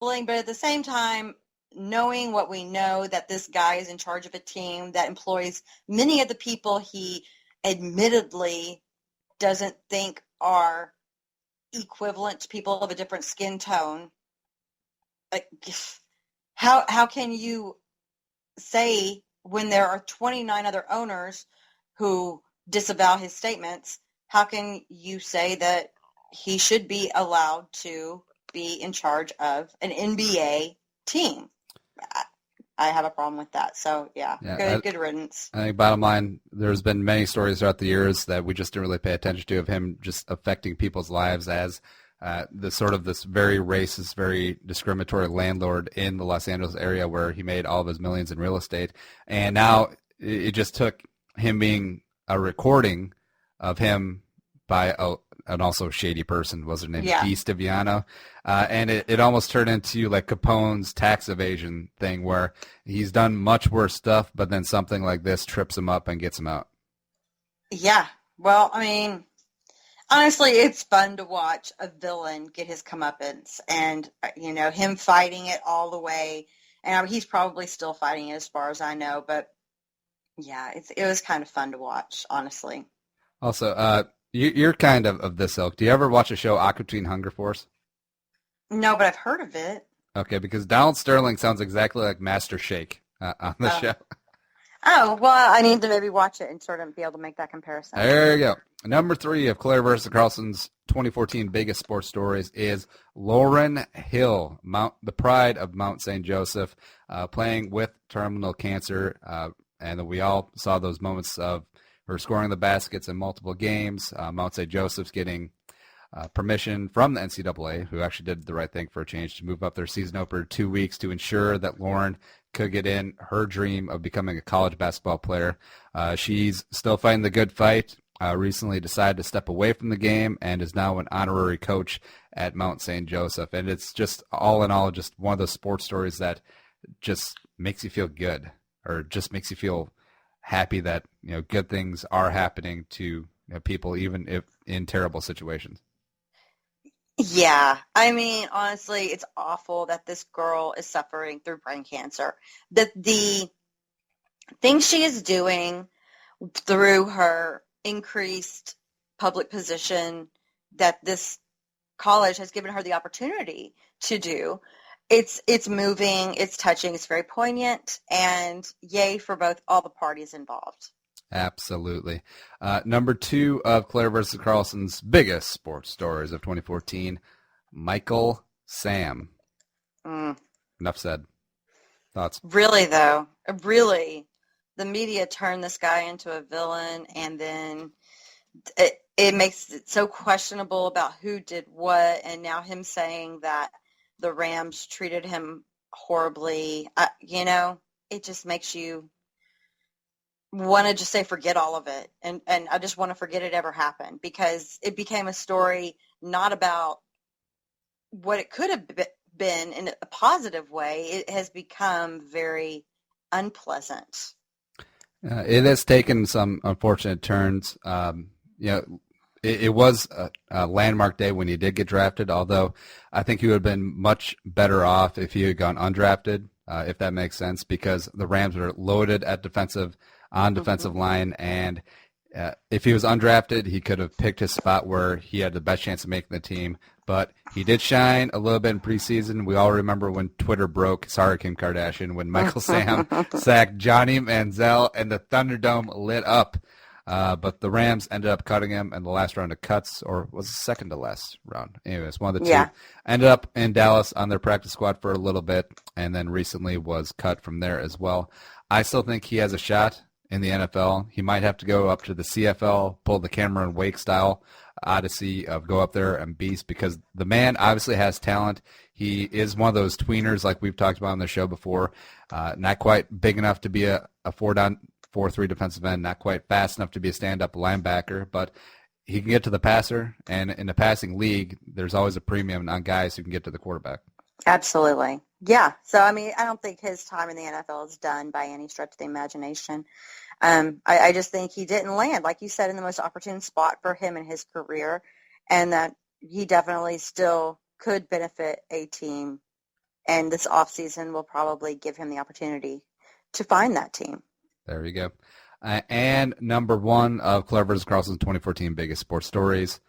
but at the same time, knowing what we know, that this guy is in charge of a team that employs many of the people he admittedly doesn't think are equivalent to people of a different skin tone. Like, how can you say, when there are 29 other owners who disavow his statements, how can you say that he should be allowed to be in charge of an NBA team? I have a problem with that. So, good riddance. I think bottom line, there's been many stories throughout the years that we just didn't really pay attention to of him just affecting people's lives as this very racist, very discriminatory landlord in the Los Angeles area where he made all of his millions in real estate. And now it just took him being a recording of him by an also shady person, was her name? Yeah. Dee Stiviano. And it almost turned into like Capone's tax evasion thing where he's done much worse stuff, but then something like this trips him up and gets him out. Yeah. Well, I mean, honestly, it's fun to watch a villain get his comeuppance and, him fighting it all the way. And he's probably still fighting it as far as I know. But, yeah, it was kind of fun to watch, honestly. Also, you're kind of this ilk. Do you ever watch a show, Aqua Teen Hunger Force? No, but I've heard of it. Okay, because Donald Sterling sounds exactly like Master Shake on the show. Oh, well, I need to maybe watch it and sort of be able to make that comparison. There you go. Number 3 of Claire-vs-Carlson's 2014 biggest sports stories is Lauryn Hill, the pride of Mount St. Joseph, playing with terminal cancer. And we all saw those moments of her scoring the baskets in multiple games. Mount St. Joseph's getting permission from the NCAA, who actually did the right thing for a change, to move up their season opener 2 weeks to ensure that Lauren could get in her dream of becoming a college basketball player. She's still fighting the good fight. Recently decided to step away from the game and is now an honorary coach at Mount St. Joseph. And it's just all in all just one of those sports stories that just makes you feel good, or just makes you feel happy that good things are happening to people, even if in terrible situations. Yeah, I mean, honestly, it's awful that this girl is suffering through brain cancer. That the things she is doing through her increased public position that this college has given her the opportunity to do, it's moving, it's touching, it's very poignant, and yay for all the parties involved. Absolutely. Number 2 of Claire-vs-Carlson's biggest sports stories of 2014, Michael Sam. Enough said. Thoughts? Really, though, really, the media turned this guy into a villain, and then it makes it so questionable about who did what, and now him saying that the Rams treated him horribly. It just makes you want to just say forget all of it, and I just want to forget it ever happened, because it became a story not about what it could have been in a positive way. It has become very unpleasant. It has taken some unfortunate turns. It was a landmark day when he did get drafted, although I think he would have been much better off if he had gone undrafted, if that makes sense, because the Rams were loaded at defensive line, and if he was undrafted, he could have picked his spot where he had the best chance of making the team. But he did shine a little bit in preseason. We all remember when Twitter broke, sorry Kim Kardashian, when Michael Sam sacked Johnny Manziel and the Thunderdome lit up. But the Rams ended up cutting him in the last round of cuts, or was it second to last round? Anyways, one of the two. Ended up in Dallas on their practice squad for a little bit, and then recently was cut from there as well. I still think he has a shot in the NFL. He might have to go up to the CFL, pull the Cameron Wake style odyssey of go up there and beast, because the man obviously has talent. He is one of those tweeners like we've talked about on the show before, not quite big enough to be a 4-3 defensive end, not quite fast enough to be a stand-up linebacker, but he can get to the passer, and in the passing league, there's always a premium on guys who can get to the quarterback. Absolutely. Yeah. So, I mean, I don't think his time in the NFL is done by any stretch of the imagination. I just think he didn't land, like you said, in the most opportune spot for him in his career, and that he definitely still could benefit a team And this offseason will probably give him the opportunity to find that team. There you go. And number one of Claire-vs-Carlson's 2014 biggest sports stories,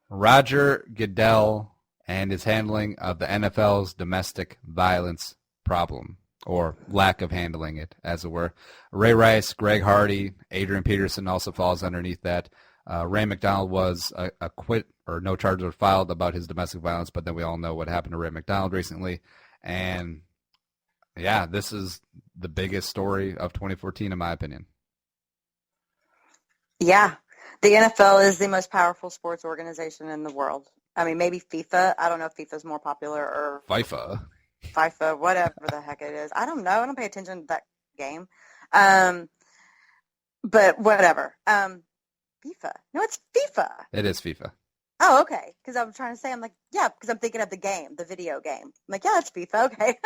Roger Goodell and his handling of the NFL's domestic violence problem, or lack of handling it, as it were. Ray Rice, Greg Hardy, Adrian Peterson also falls underneath that. Ray McDonald was acquitted, or no charges were filed about his domestic violence, but then we all know what happened to Ray McDonald recently. And, yeah, this is the biggest story of 2014, in my opinion. Yeah. The NFL is the most powerful sports organization in the world. I mean, maybe FIFA. I don't know if FIFA is more popular or FIFA, whatever the heck it is. I don't know. I don't pay attention to that game. But whatever. FIFA. No, it's FIFA. It is FIFA. Oh, okay. Because I'm trying to say, I'm like, yeah, because I'm thinking of the game, the video game. I'm like, yeah, it's FIFA. Okay.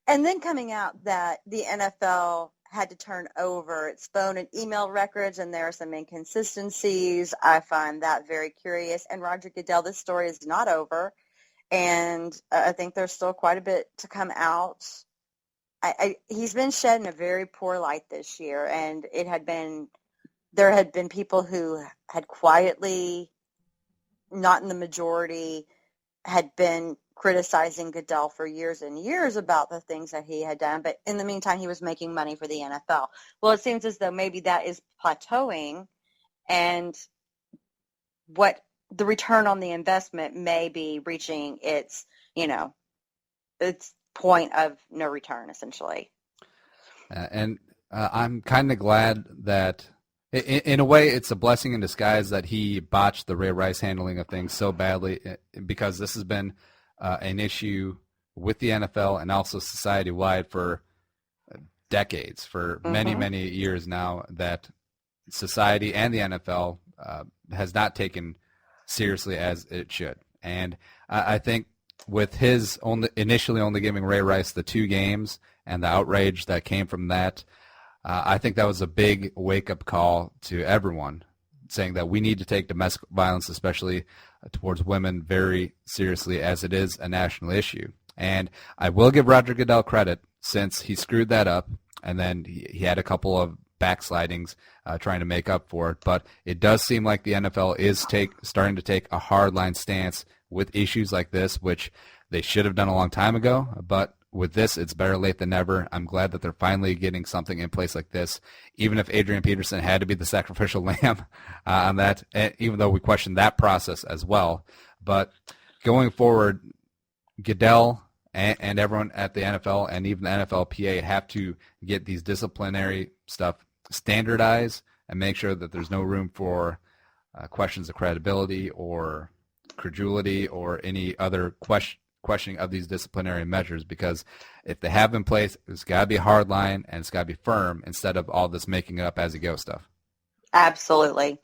And then coming out that the NFL had to turn over its phone and email records, and there are some inconsistencies. I find that very curious. And Roger Goodell, this story is not over, and I think there's still quite a bit to come out. He's been shed in a very poor light this year, and there had been people who had quietly, not in the majority, had been criticizing Goodell for years and years about the things that he had done. But in the meantime, he was making money for the NFL. Well, it seems as though maybe that is plateauing, and what the return on the investment may be reaching its point of no return, essentially. I'm kind of glad that, in a way, it's a blessing in disguise that he botched the Ray Rice handling of things so badly, because this has been an issue with the NFL and also society-wide for decades, for many, many years now, that society and the NFL has not taken seriously as it should. And I think with his initially only giving Ray Rice the 2 games and the outrage that came from that, I think that was a big wake-up call to everyone, saying that we need to take domestic violence, especially towards women, very seriously, as it is a national issue. And I will give Roger Goodell credit, since he screwed that up, and then he had a couple of backslidings trying to make up for it. But it does seem like the NFL is starting to take a hardline stance with issues like this, which they should have done a long time ago. But with this, it's better late than never. I'm glad that they're finally getting something in place like this, even if Adrian Peterson had to be the sacrificial lamb on that, even though we question that process as well. But going forward, Goodell and everyone at the NFL and even the NFLPA have to get these disciplinary stuff standardized and make sure that there's no room for questions of credibility or credulity or any other questioning of these disciplinary measures, because if they have in place, it's got to be a hard line and it's got to be firm instead of all this making it up as you go stuff. Absolutely.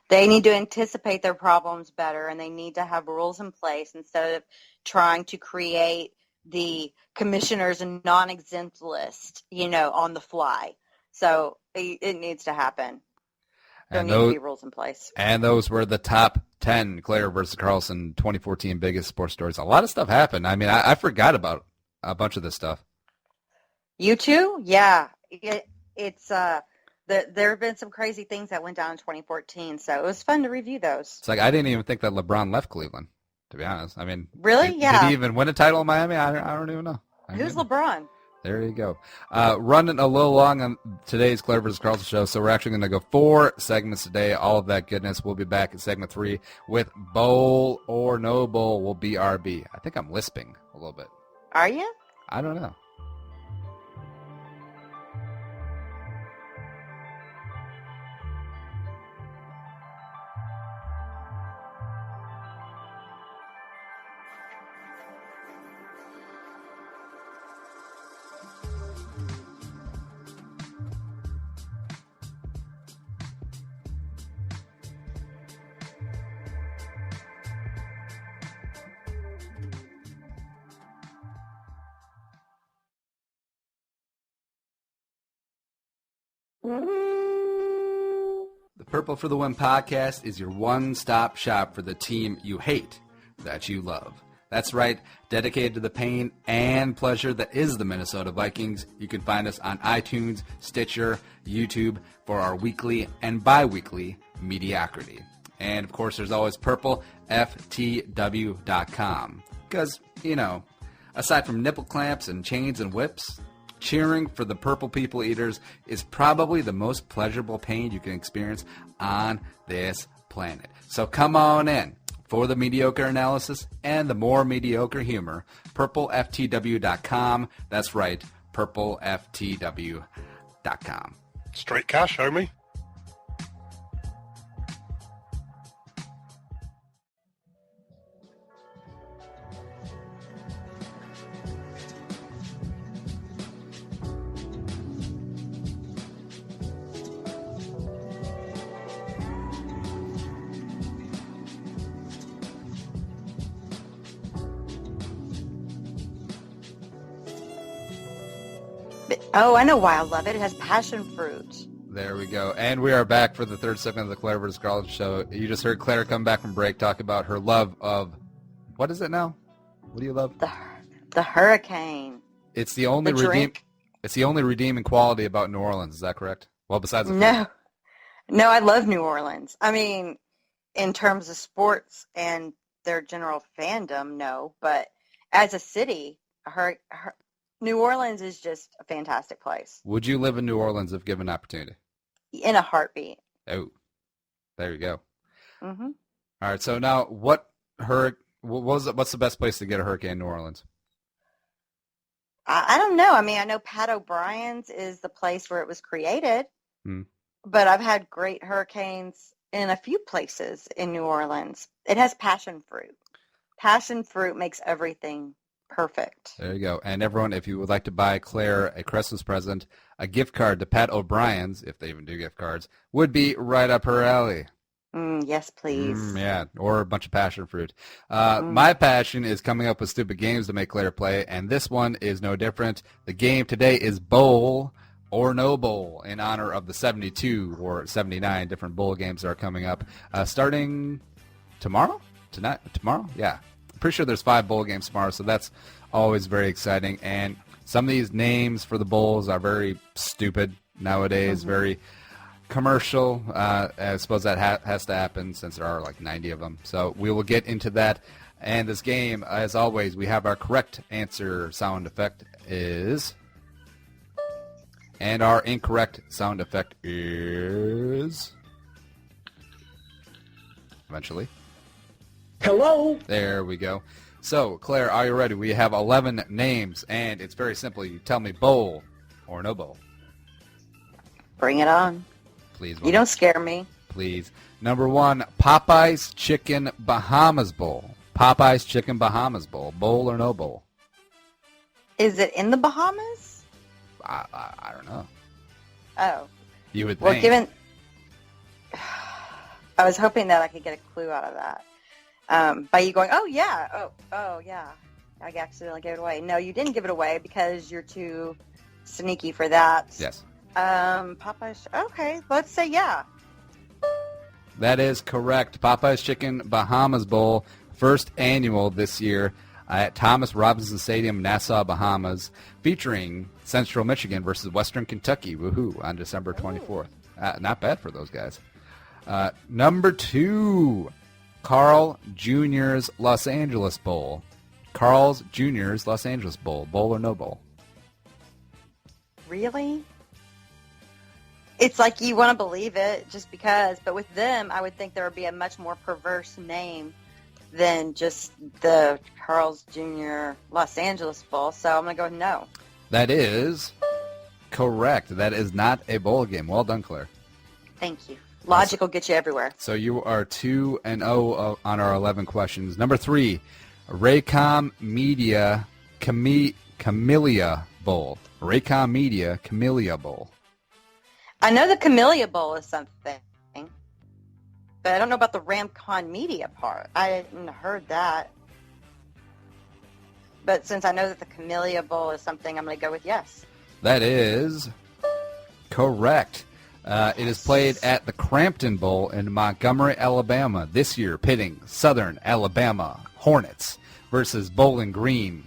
They need to anticipate their problems better, and they need to have rules in place instead of trying to create the commissioner's non-exempt list, on the fly. So it needs to happen. There need to be rules in place. And those were the top 10 Claire-vs-Carlson 2014 biggest sports stories. A lot of stuff happened. I mean, I forgot about a bunch of this stuff. You too? Yeah. There have been some crazy things that went down in 2014, so it was fun to review those. It's like I didn't even think that LeBron left Cleveland, to be honest. I mean, really? Did he even win a title in Miami? I don't even know. Who's LeBron? There you go. Running a little long on today's Claire-vs-Carlson Show, so we're actually going to go 4 segments today. All of that goodness. We'll be back in segment 3 with Bowl or No Bowl will be BRB. I think I'm lisping a little bit. Are you? I don't know. The Purple for the Win podcast is your one-stop shop for the team you hate that you love. That's right, dedicated to the pain and pleasure that is the Minnesota Vikings. You can find us on iTunes, Stitcher, YouTube for our weekly and bi-weekly mediocrity. And, of course, there's always purpleftw.com. Because, aside from nipple clamps and chains and whips, cheering for the Purple People Eaters is probably the most pleasurable pain you can experience on this planet. So come on in for the mediocre analysis and the more mediocre humor. purpleftw.com. That's right, purpleftw.com. Straight cash, homie. Oh, I know why I love it. It has passion fruit. There we go. And we are back for the third segment of the Claire-vs-Carlson Show. You just heard Claire come back from break, talk about her love of, what is it now? What do you love? The hurricane. It's the only redeeming quality about New Orleans. Is that correct? Well, besides the food. No, I love New Orleans. I mean, in terms of sports and their general fandom, no. But as a city, New Orleans is just a fantastic place. Would you live in New Orleans if given an opportunity? In a heartbeat. Oh, there you go. Mm-hmm. All right. So now, what's the best place to get a hurricane in New Orleans? I don't know. I mean, I know Pat O'Brien's is the place where it was created, but I've had great hurricanes in a few places in New Orleans. It has passion fruit. Passion fruit makes everything perfect. There you go. And everyone, if you would like to buy Claire a Christmas present, a gift card to Pat O'Brien's, if they even do gift cards, would be right up her alley. Yes, please. Yeah, or a bunch of passion fruit. My passion is coming up with stupid games to make Claire play, and this one is no different. The game today is Bowl or No Bowl, in honor of the 72 or 79 different bowl games that are coming up, starting tomorrow? Tomorrow? Yeah. Pretty sure there's 5 bowl games tomorrow, so that's always very exciting. And some of these names for the bowls are very stupid nowadays, very commercial. I suppose that has to happen since there are like 90 of them. So we will get into that. And this game, as always, we have our correct answer sound effect is... And our incorrect sound effect is... Eventually. Hello. There we go. So, Claire, are you ready? We have 11 names, and it's very simple. You tell me bowl or no bowl. Bring it on. Please. You don't scare me. Please. Number 1, Popeye's Chicken Bahamas Bowl. Popeye's Chicken Bahamas Bowl. Bowl or no bowl? Is it in the Bahamas? I don't know. Oh. You would Well, think. I was hoping that I could get a clue out of that. By you going, oh yeah, I accidentally gave it away. No, you didn't give it away because you're too sneaky for that. Yes. Popeye's, okay, let's say yeah. That is correct. Popeye's Chicken Bahamas Bowl, first annual this year at Thomas Robinson Stadium, Nassau, Bahamas, featuring Central Michigan versus Western Kentucky, woohoo, on December 24th. Not bad for those guys. Number 2, Carl Jr.'s Los Angeles Bowl. Carl's Jr.'s Los Angeles Bowl. Bowl or no bowl? Really? It's like you want to believe it just because, but with them, I would think there would be a much more perverse name than just the Carl's Jr. Los Angeles Bowl, so I'm going to go with no. That is correct. That is not a bowl game. Well done, Claire. Thank you. Logic will get you everywhere. So you are 2-0 on our 11 questions. Number 3, Raycom Media Camellia Bowl. Raycom Media Camellia Bowl. I know the Camellia Bowl is something, but I don't know about the Ramcon Media part. I hadn't heard that. But since I know that the Camellia Bowl is something, I'm going to go with yes. That is correct. It is played at the Crampton Bowl in Montgomery, Alabama, this year, pitting Southern Alabama Hornets versus Bowling Green.